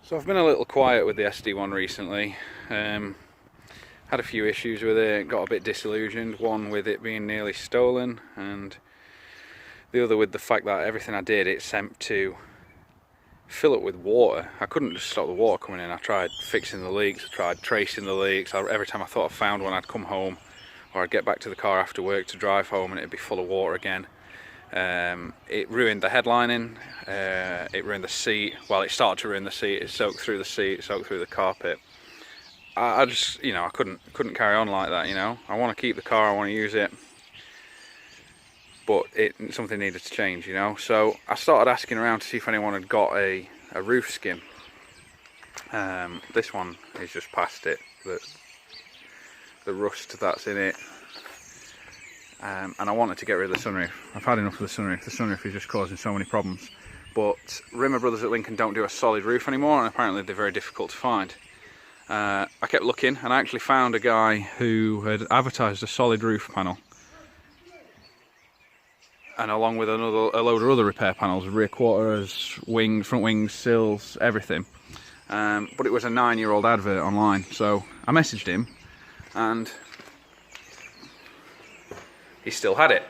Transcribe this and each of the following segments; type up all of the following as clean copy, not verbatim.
So I've been a little quiet with the SD1 recently. Had a few issues with it, got a bit disillusioned, one with it being nearly stolen, and the other with the fact that everything I did it sent to fill up with water. I couldn't just stop the water coming in. I tried fixing the leaks, I tried tracing the leaks. Every time I thought I found one, I'd come home or I'd get back to the car after work to drive home and it'd be full of water again. It ruined the headlining, it ruined the seat. Well, it started to ruin the seat. It soaked through the seat, it soaked through the carpet. I just, I couldn't carry on like that. I want to keep the car, I want to use it, but something needed to change. So I started asking around to see if anyone had got a roof skin. This one is just past it, the rust that's in it. And I wanted to get rid of the sunroof. I've had enough of the sunroof. The sunroof is just causing so many problems. But Rimmer Brothers at Lincoln don't do a solid roof anymore, and apparently they're very difficult to find. I kept looking, and I actually found a guy who had advertised a solid roof panel, and along with a load of other repair panels, rear quarters, wings, front wings, sills, everything. But it was a 9-year-old advert online, so I messaged him, and he still had it.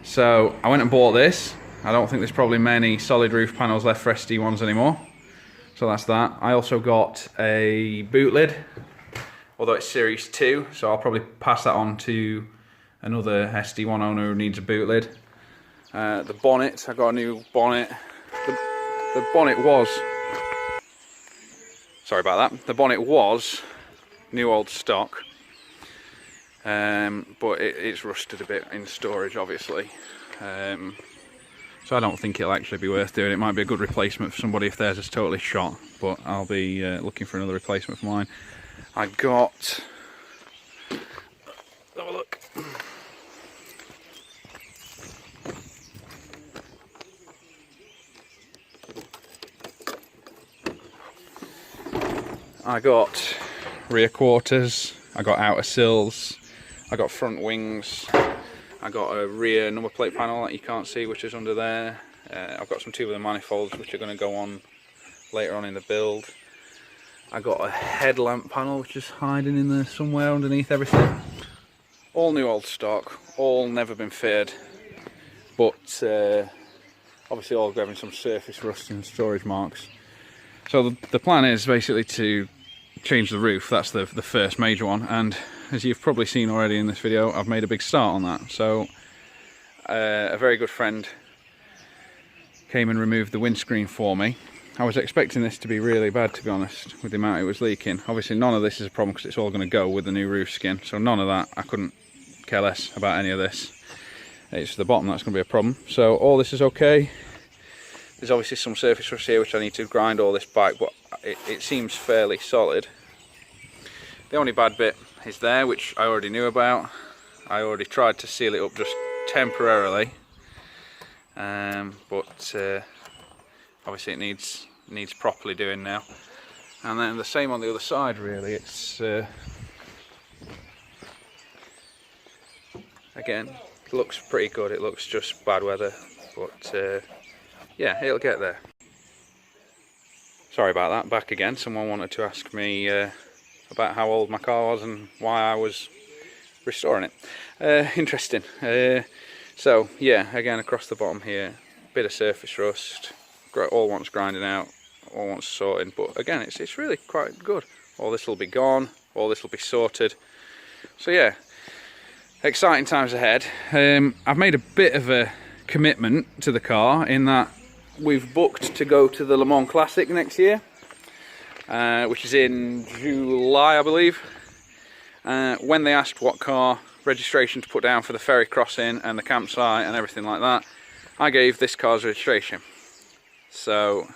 So I went and bought this. I don't think there's probably many solid roof panels left for SD1s anymore. So that's that. I also got a boot lid, although it's Series 2, so I'll probably pass that on to another SD1 owner who needs a boot lid. The bonnet, I got a new bonnet. The bonnet was... Sorry about that. The bonnet was new old stock. But it's rusted a bit in storage, obviously, so I don't think it'll actually be worth doing. It might be a good replacement for somebody if theirs is totally shot, but I'll be looking for another replacement for mine. I got... Have a look. I got rear quarters, I got outer sills, I got front wings, I got a rear number plate panel that you can't see, which is under there. I've got some tubular manifolds which are going to go on later on in the build. I got a headlamp panel which is hiding in there somewhere underneath everything. All new old stock, all never been fitted, but obviously all grabbing some surface rust and storage marks. So the plan is basically to change the roof. That's the first major one, and as you've probably seen already in this video, I've made a big start on that. So a very good friend came and removed the windscreen for me. I was expecting this to be really bad, to be honest, with the amount it was leaking. Obviously none of this is a problem because it's all going to go with the new roof skin, so none of that. I couldn't care less about any of this. It's the bottom that's going to be a problem. So all this is okay. There's obviously some surface rust here which I need to grind all this back, but it seems fairly solid. The only bad bit is there, which I already knew about. I already tried to seal it up just temporarily, but obviously it needs properly doing now. And then the same on the other side, really. It's again, it looks pretty good. It looks just bad weather, but yeah, it'll get there. Sorry about that, back again. Someone wanted to ask me about how old my car was and why I was restoring it. Interesting. So yeah, again across the bottom here, bit of surface rust, all wants grinding out, all wants sorting, but again it's really quite good. All this will be gone, all this will be sorted. So yeah, exciting times ahead. I've made a bit of a commitment to the car in that we've booked to go to the Le Mans Classic next year, which is in July, I believe. When they asked what car registration to put down for the ferry crossing and the campsite and everything like that, I gave this car's registration. So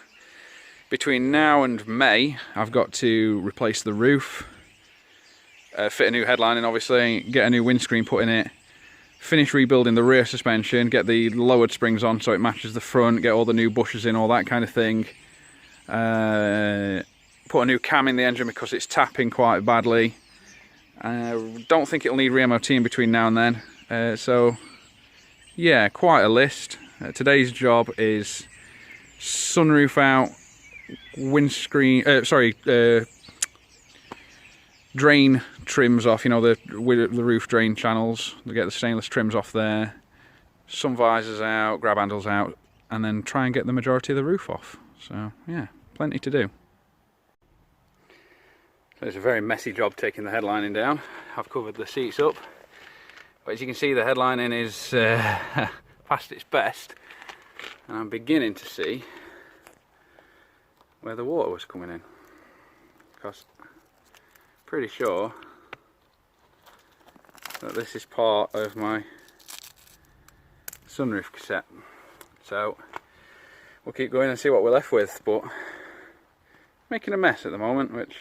between now and May, I've got to replace the roof, fit a new headlining, obviously, get a new windscreen put in it, finish rebuilding the rear suspension, get the lowered springs on so it matches the front, get all the new bushes in, all that kind of thing. Put a new cam in the engine because it's tapping quite badly. Don't think it'll need re-MOT in between now and then. So yeah, quite a list. Today's job is sunroof out, windscreen, drain trims off, you know, the roof drain channels. They get the stainless trims off there, some visors out, grab handles out, and then try and get the majority of the roof off. So yeah, plenty to do. So it's a very messy job taking the headlining down. I've covered the seats up, but as you can see, the headlining is past its best, and I'm beginning to see where the water was coming in, because pretty sure that this is part of my sunroof cassette. So we'll keep going and see what we're left with, but making a mess at the moment, which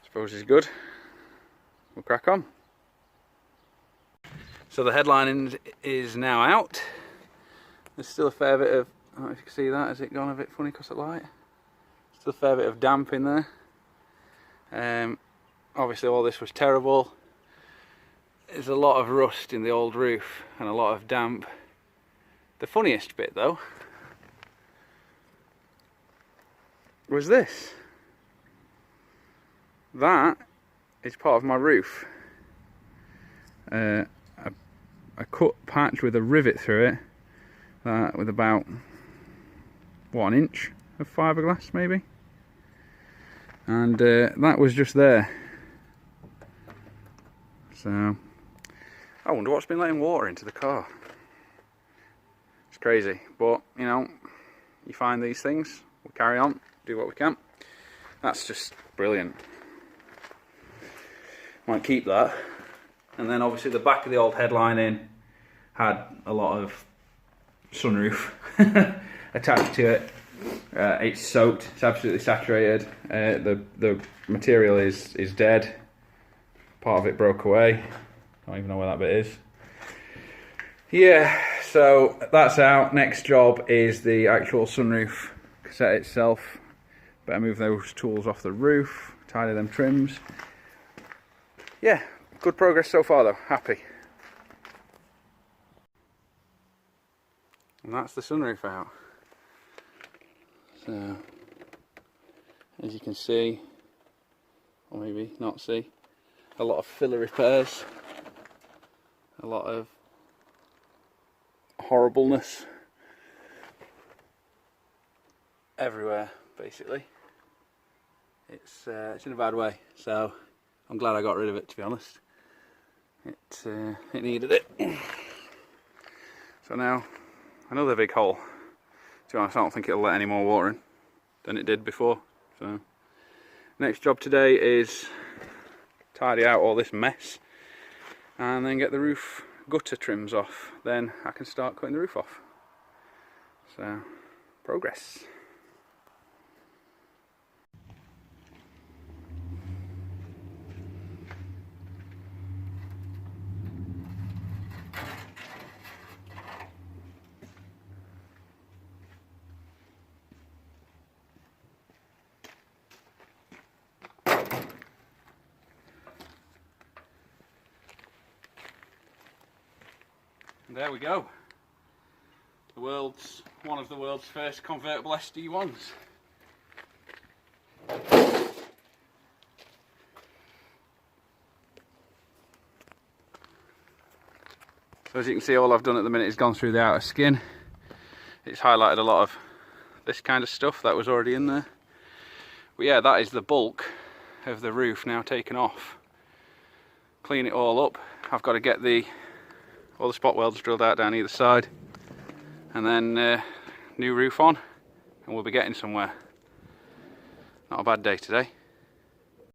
I suppose is good. We'll crack on. So the headlining is now out. There's still a fair bit of, I don't know if you can see that, has it gone a bit funny because of light? Still a fair bit of damp in there. Obviously all this was terrible. There's a lot of rust in the old roof and a lot of damp. The funniest bit though was this. That is part of my roof. A cut patch with a rivet through it, with about 1 inch of fiberglass maybe, and that was just there. So I wonder what's been letting water into the car. It's crazy, but you know, you find these things, we'll carry on, do what we can. That's just brilliant. Might keep that. And then obviously the back of the old headlining had a lot of sunroof attached to it. It's soaked, it's absolutely saturated. The material is dead. Part of it broke away. Don't even know where that bit is. Yeah, so that's out. Next job is the actual sunroof cassette itself. Better move those tools off the roof, tidy them trims. Yeah, good progress so far though, happy. And that's the sunroof out. So, as you can see, or maybe not see, a lot of filler repairs, a lot of horribleness everywhere basically. It's in a bad way, so I'm glad I got rid of it, to be honest. It needed it. So now another big hole. To be honest, I don't think it'll let any more water in than it did before. So next job today is tidy out all this mess and then get the roof gutter trims off. Then I can start cutting the roof off. So progress. And there we go. One of the world's first convertible SD1s. So as you can see, all I've done at the minute is gone through the outer skin. It's highlighted a lot of this kind of stuff that was already in there. But yeah, that is the bulk of the roof now taken off. Clean it all up. I've got to get all the spot welds drilled out down either side, and then new roof on, and we'll be getting somewhere. Not a bad day today.